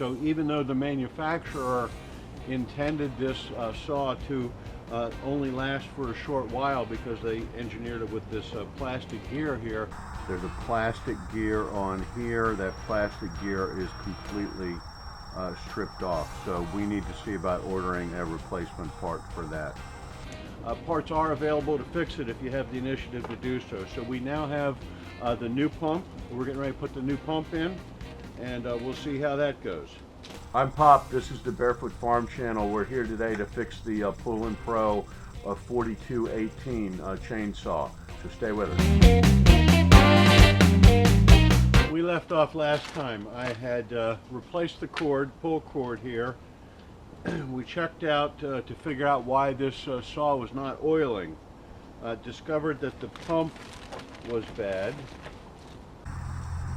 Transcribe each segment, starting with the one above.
So even though the manufacturer intended this saw to only last for a short while because they engineered it with this plastic gear here, there's a plastic gear on here. That plastic gear is completely stripped off, so we need to see about ordering a replacement part for that. Parts are available to fix it if you have the initiative to do so. So we now have the new pump. We're getting ready to put the new pump in, and we'll see how that goes. I'm Pop. This is the Barefoot Farm Channel. We're here today to fix the Poulan Pro 4218 chainsaw. So stay with us. We left off last time. I had replaced the pull cord here. We checked out to figure out why this saw was not oiling. Discovered that the pump was bad.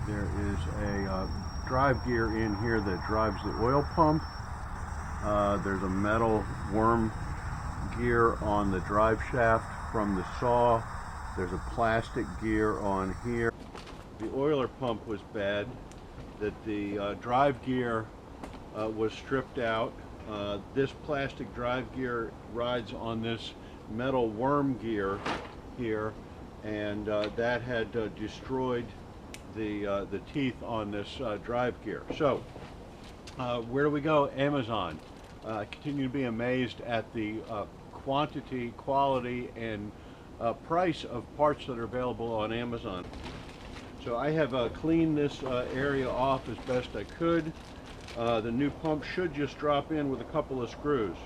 There is a drive gear in here that drives the oil pump. There's a metal worm gear on the drive shaft from the saw. There's a plastic gear on here. The oiler pump was bad, that the drive gear was stripped out. This plastic drive gear rides on this metal worm gear here, and that had destroyed the teeth on this drive gear. So where do we go? Amazon. I continue to be amazed at the quantity, quality, and price of parts that are available on Amazon. So I have cleaned this area off as best I could. The new pump should just drop in with a couple of screws.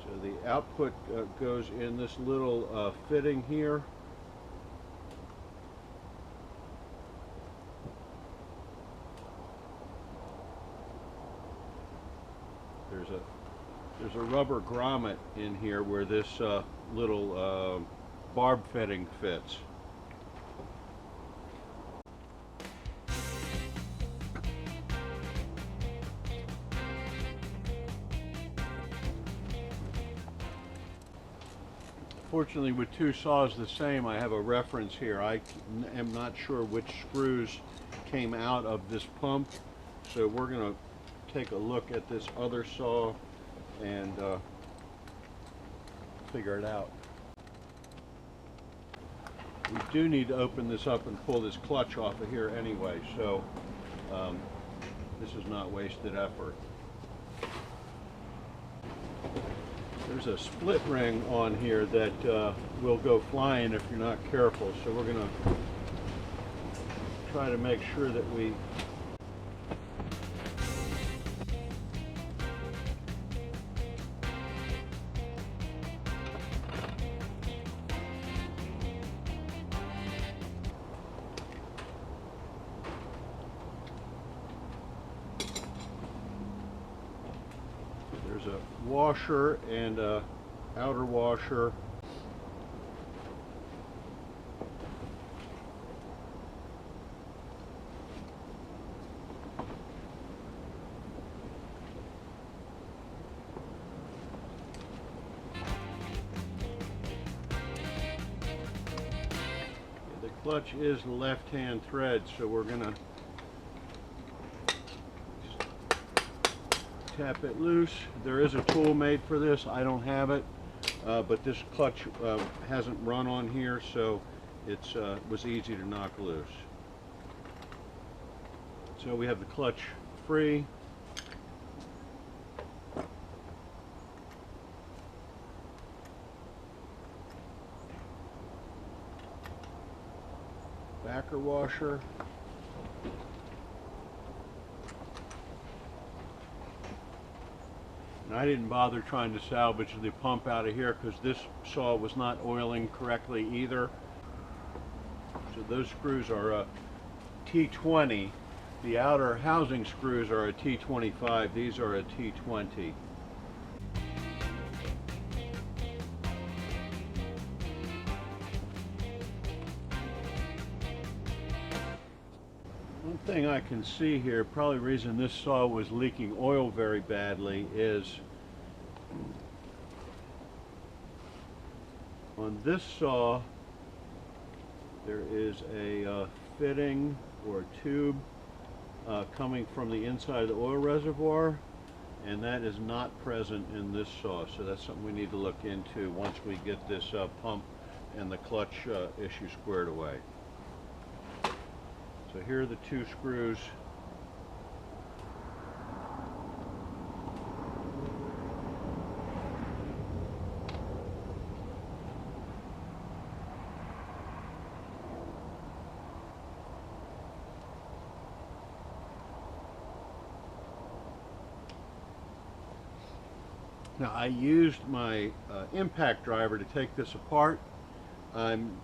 So the output goes in this little fitting here. There's a rubber grommet in here where this little barb fitting fits. Fortunately, with two saws the same, I have a reference here. I am not sure which screws came out of this pump, so we're going to take a look at this other saw and figure it out. We do need to open this up and pull this clutch off of here anyway, so this is not wasted effort. There's a split ring on here that will go flying if you're not careful, so we're going to try to make sure that we a washer and a outer washer. The clutch is the left-hand thread, so we're going to tap it loose. There is a tool made for this. I don't have it, but this clutch hasn't run on here, so it was easy to knock loose. So we have the clutch free. Backer washer. And I didn't bother trying to salvage the pump out of here because this saw was not oiling correctly either. So those screws are a T20. The outer housing screws are a T25. These are a T20. One thing I can see here, probably the reason this saw was leaking oil very badly, is on this saw there is a fitting or a tube coming from the inside of the oil reservoir, and that is not present in this saw, so that's something we need to look into once we get this pump and the clutch issue squared away. So here are the two screws. Now I used my impact driver to take this apart. I'm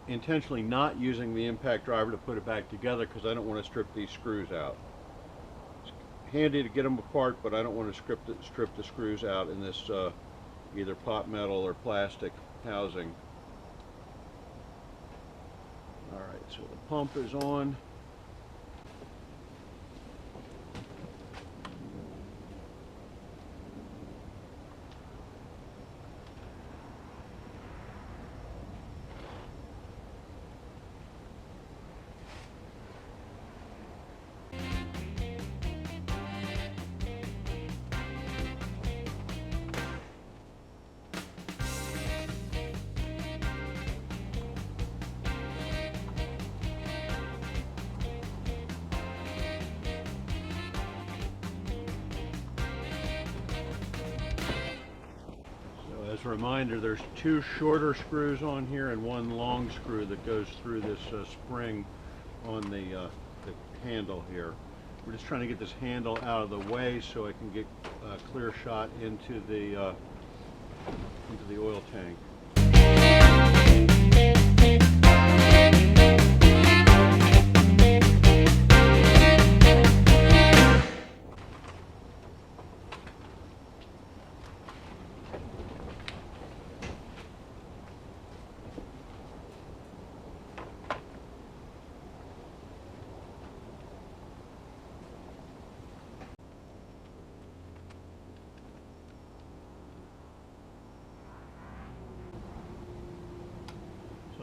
intentionally not using the impact driver to put it back together because I don't want to strip these screws out. It's handy to get them apart, but I don't want to strip the screws out in this either pot metal or plastic housing. Alright, so the pump is on. As a reminder, there's two shorter screws on here and one long screw that goes through this spring on the handle here. We're just trying to get this handle out of the way so I can get a clear shot into the oil tank.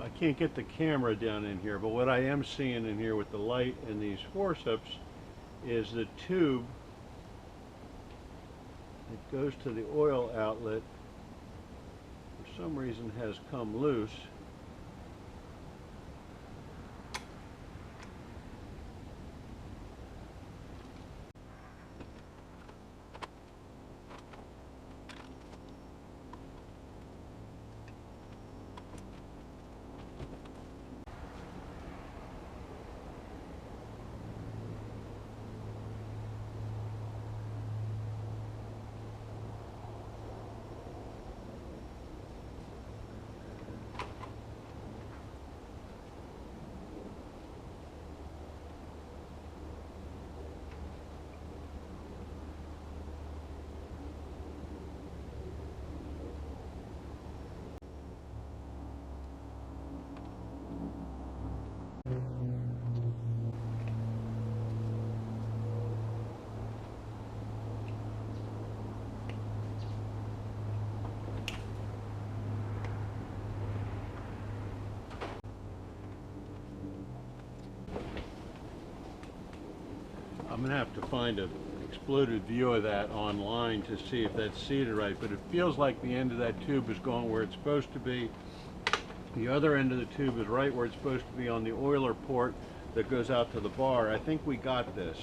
I can't get the camera down in here, but what I am seeing in here with the light and these forceps is the tube that goes to the oil outlet for some reason has come loose. I'm going to have to find an exploded view of that online to see if that's seated right, but it feels like the end of that tube is going where it's supposed to be. The other end of the tube is right where it's supposed to be on the oiler port that goes out to the bar. I think we got this.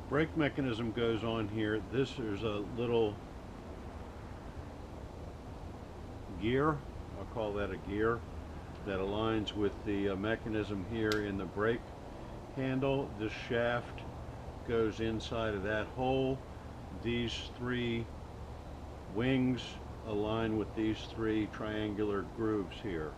Brake mechanism goes on here. This is a little gear, I'll call that a gear, that aligns with the mechanism here in the brake handle. This shaft goes inside of that hole. These three wings align with these three triangular grooves here.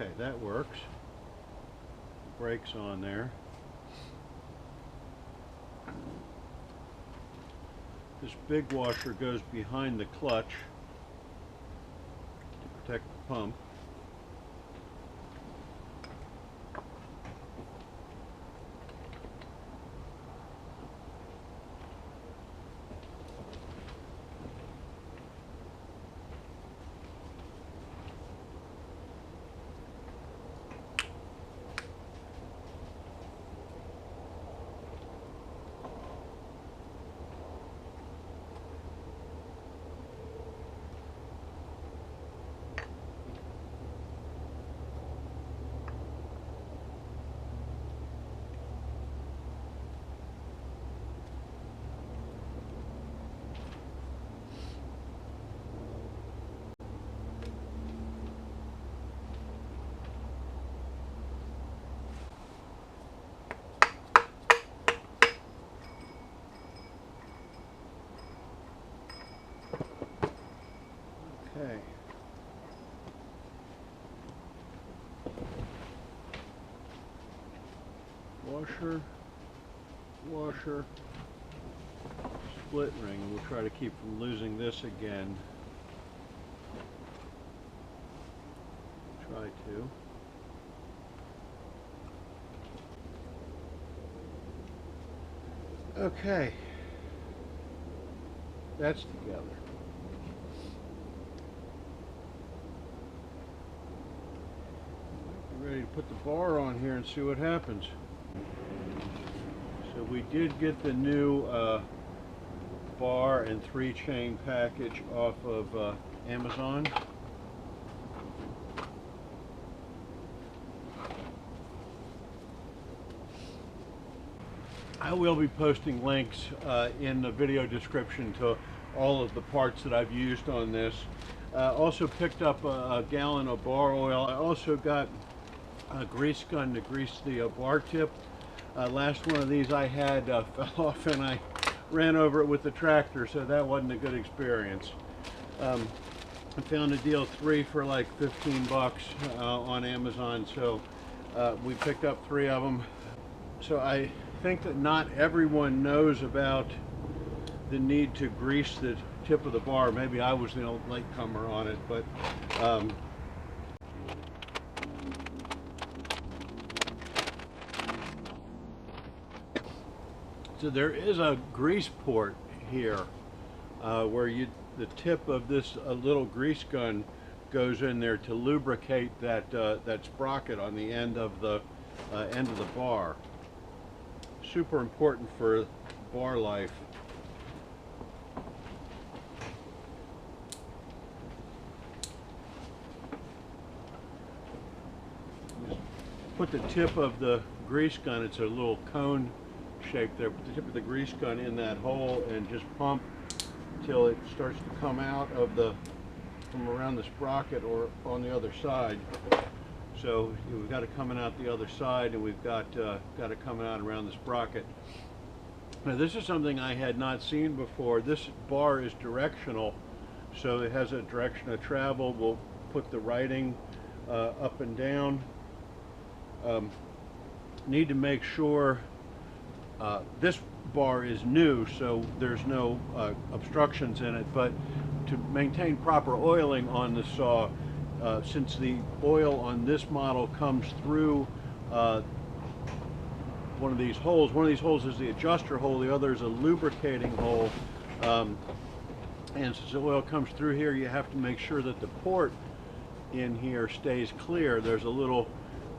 Okay, that works. Brakes on there. This big washer goes behind the clutch to protect the pump. Okay. Washer, washer, split ring. We'll try to keep from losing this again. Try to. Okay. That's together. Ready to put the bar on here and see what happens. So we did get the new bar and 3-chain package off of Amazon. I will be posting links in the video description to all of the parts that I've used on this. Also picked up a gallon of bar oil. I also got a grease gun to grease the bar tip. Last one of these I had fell off and I ran over it with the tractor, so that wasn't a good experience. I found a deal 3 for like 15 bucks on Amazon, so we picked up 3 of them. So I think that not everyone knows about the need to grease the tip of the bar. Maybe I was the old latecomer on it, but so there is a grease port here where the tip of this little grease gun goes in there to lubricate that that sprocket on the end of the bar. Super important for bar life. Just put the tip of the grease gun, it's a little cone shape there, put the tip of the grease gun in that hole and just pump till it starts to come out of from around the sprocket or on the other side. So we've got it coming out the other side, and we've got it coming out around the sprocket. Now this is something I had not seen before. This bar is directional, so it has a direction of travel. We'll put the writing up and down. Need to make sure this bar is new, so there's no obstructions in it, but to maintain proper oiling on the saw, since the oil on this model comes through one of these holes. One of these holes is the adjuster hole, the other is a lubricating hole, and since the oil comes through here, you have to make sure that the port in here stays clear. There's a little,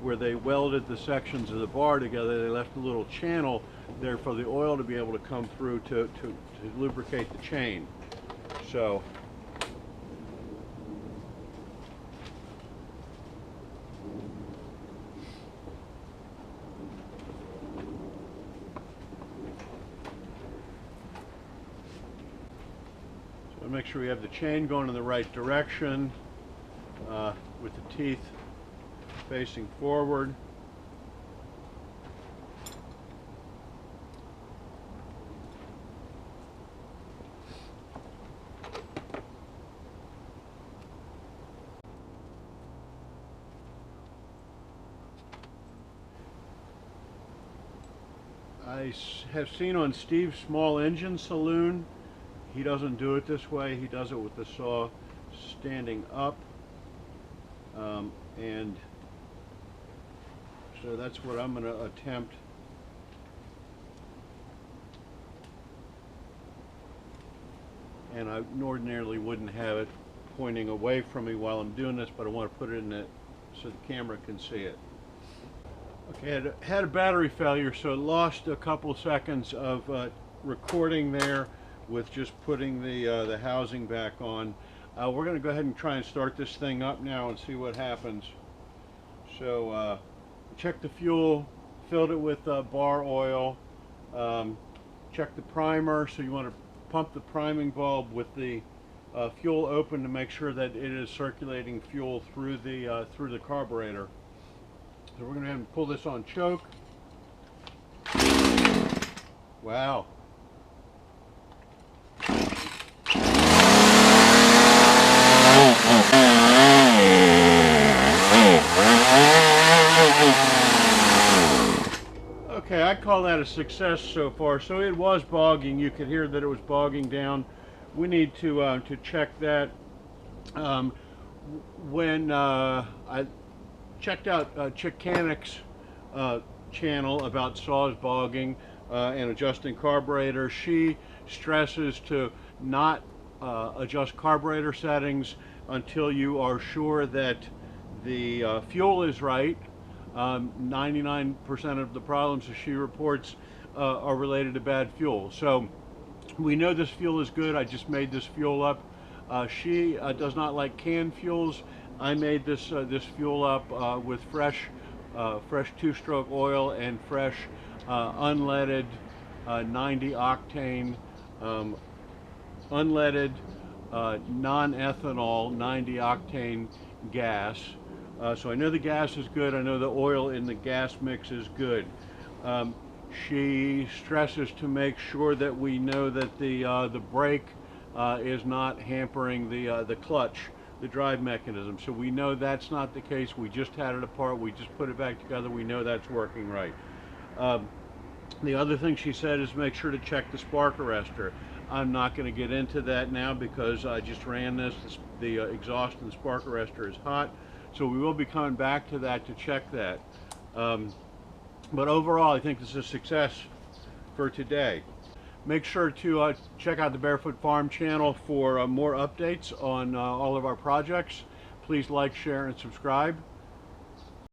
where they welded the sections of the bar together, they left a little channel there for the oil to be able to come through to lubricate the chain. So make sure we have the chain going in the right direction with the teeth facing forward. have seen on Steve's small engine saloon, he doesn't do it this way. He does it with the saw standing up, and so that's what I'm going to attempt. And I ordinarily wouldn't have it pointing away from me while I'm doing this, but I want to put it in it so the camera can see it. Okay, I had a battery failure, so it lost a couple seconds of recording there with just putting the housing back on. We're going to go ahead and try and start this thing up now and see what happens. So check the fuel, filled it with bar oil, check the primer, so you want to pump the priming bulb with the fuel open to make sure that it is circulating fuel through the carburetor. So we're going to have to pull this on choke. Wow. Okay, I call that a success so far. So it was bogging. You could hear that it was bogging down. We need to check that. When I checked out Chicanic's channel about saws bogging and adjusting carburetor, she stresses to not adjust carburetor settings until you are sure that the fuel is right. 99% of the problems that she reports are related to bad fuel. So we know this fuel is good. I just made this fuel up. She does not like canned fuels. I made this fuel up with fresh two-stroke oil and fresh unleaded 90 octane unleaded non-ethanol 90 octane gas. So I know the gas is good. I know the oil in the gas mix is good. She stresses to make sure that we know that the brake is not hampering the clutch, the drive mechanism. So we know that's not the case. We just had it apart. We just put it back together. We know that's working right. The other thing she said is make sure to check the spark arrestor. I'm not going to get into that now because I just ran this. The exhaust and the spark arrestor is hot. So we will be coming back to that to check that. But overall, I think this is a success for today. Make sure to check out the Barefoot Farm channel for more updates on all of our projects. Please like, share, and subscribe.